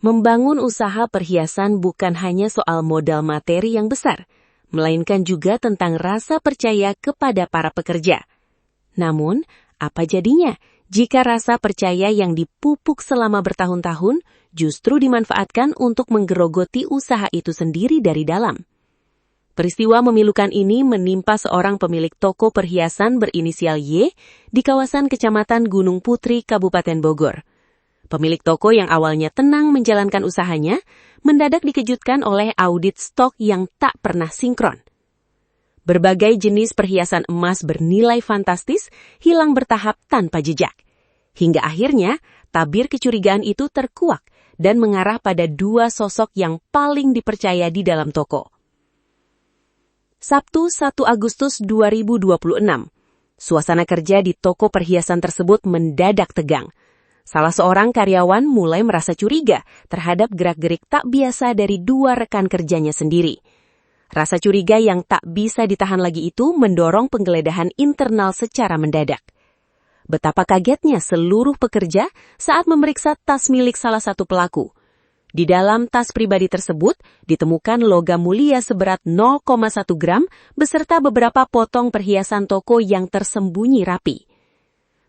Membangun usaha perhiasan bukan hanya soal modal materi yang besar, melainkan juga tentang rasa percaya kepada para pekerja. Namun, apa jadinya jika rasa percaya yang dipupuk selama bertahun-tahun justru dimanfaatkan untuk menggerogoti usaha itu sendiri dari dalam? Peristiwa memilukan ini menimpa seorang pemilik toko perhiasan berinisial Y di kawasan Kecamatan Gunung Putri, Kabupaten Bogor. Pemilik toko yang awalnya tenang menjalankan usahanya, mendadak dikejutkan oleh audit stok yang tak pernah sinkron. Berbagai jenis perhiasan emas bernilai fantastis hilang bertahap tanpa jejak. Hingga akhirnya, tabir kecurigaan itu terkuak dan mengarah pada dua sosok yang paling dipercaya di dalam toko. Sabtu 1 Agustus 2026, suasana kerja di toko perhiasan tersebut mendadak tegang. Salah seorang karyawan mulai merasa curiga terhadap gerak-gerik tak biasa dari dua rekan kerjanya sendiri. Rasa curiga yang tak bisa ditahan lagi itu mendorong penggeledahan internal secara mendadak. Betapa kagetnya seluruh pekerja saat memeriksa tas milik salah satu pelaku. Di dalam tas pribadi tersebut ditemukan logam mulia seberat 0,1 gram beserta beberapa potong perhiasan toko yang tersembunyi rapi.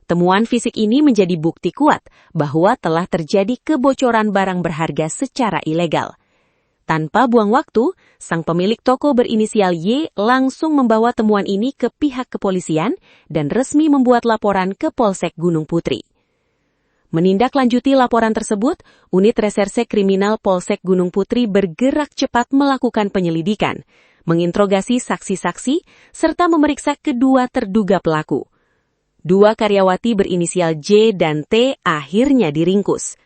Temuan fisik ini menjadi bukti kuat bahwa telah terjadi kebocoran barang berharga secara ilegal. Tanpa buang waktu, sang pemilik toko berinisial Y langsung membawa temuan ini ke pihak kepolisian dan resmi membuat laporan ke Polsek Gunung Putri. Menindaklanjuti laporan tersebut, unit reserse kriminal Polsek Gunung Putri bergerak cepat melakukan penyelidikan, menginterogasi saksi-saksi, serta memeriksa kedua terduga pelaku. Dua karyawati berinisial J dan T akhirnya diringkus.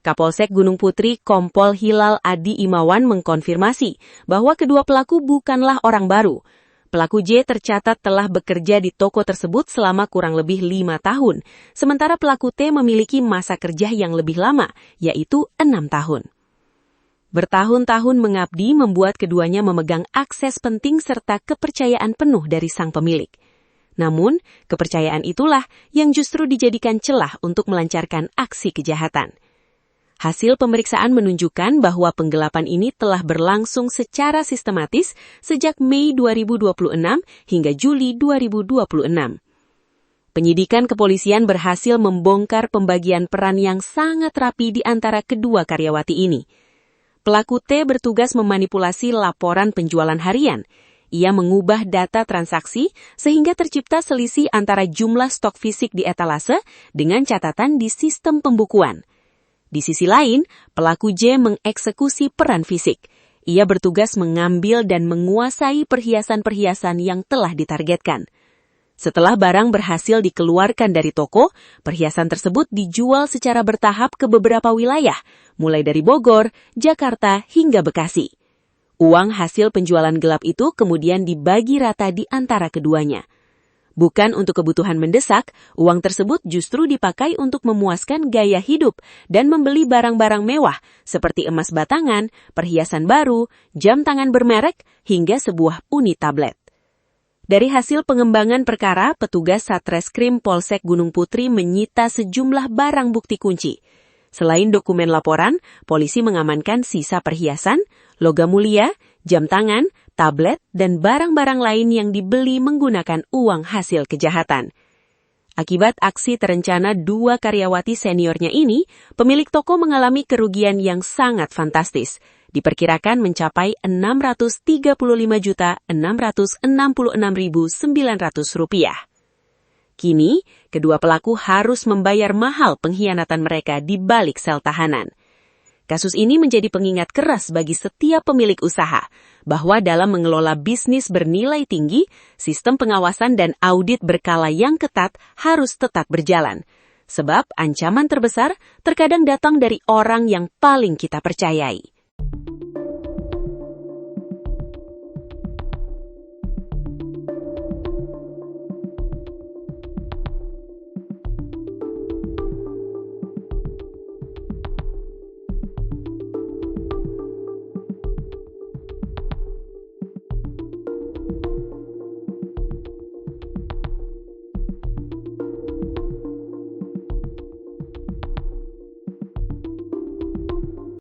Kapolsek Gunung Putri Kompol Hilal Adi Imawan mengkonfirmasi bahwa kedua pelaku bukanlah orang baru. Pelaku J tercatat telah bekerja di toko tersebut selama kurang lebih 5 tahun, sementara pelaku T memiliki masa kerja yang lebih lama, yaitu 6 tahun. Bertahun-tahun mengabdi membuat keduanya memegang akses penting serta kepercayaan penuh dari sang pemilik. Namun, kepercayaan itulah yang justru dijadikan celah untuk melancarkan aksi kejahatan. Hasil pemeriksaan menunjukkan bahwa penggelapan ini telah berlangsung secara sistematis sejak Mei 2026 hingga Juli 2026. Penyidikan kepolisian berhasil membongkar pembagian peran yang sangat rapi di antara kedua karyawati ini. Pelaku T bertugas memanipulasi laporan penjualan harian. Ia mengubah data transaksi sehingga tercipta selisih antara jumlah stok fisik di etalase dengan catatan di sistem pembukuan. Di sisi lain, pelaku J mengeksekusi peran fisik. Ia bertugas mengambil dan menguasai perhiasan-perhiasan yang telah ditargetkan. Setelah barang berhasil dikeluarkan dari toko, perhiasan tersebut dijual secara bertahap ke beberapa wilayah, mulai dari Bogor, Jakarta, hingga Bekasi. Uang hasil penjualan gelap itu kemudian dibagi rata di antara keduanya. Bukan untuk kebutuhan mendesak, uang tersebut justru dipakai untuk memuaskan gaya hidup dan membeli barang-barang mewah seperti emas batangan, perhiasan baru, jam tangan bermerek, hingga sebuah unit tablet. Dari hasil pengembangan perkara, petugas Satreskrim Polsek Gunung Putri menyita sejumlah barang bukti kunci. Selain dokumen laporan, polisi mengamankan sisa perhiasan, logam mulia, jam tangan, tablet, dan barang-barang lain yang dibeli menggunakan uang hasil kejahatan. Akibat aksi terencana dua karyawati seniornya ini, pemilik toko mengalami kerugian yang sangat fantastis. Diperkirakan mencapai Rp635.666.900. Kini, kedua pelaku harus membayar mahal pengkhianatan mereka di balik sel tahanan. Kasus ini menjadi pengingat keras bagi setiap pemilik usaha, bahwa dalam mengelola bisnis bernilai tinggi, sistem pengawasan dan audit berkala yang ketat harus tetap berjalan. Sebab ancaman terbesar terkadang datang dari orang yang paling kita percayai.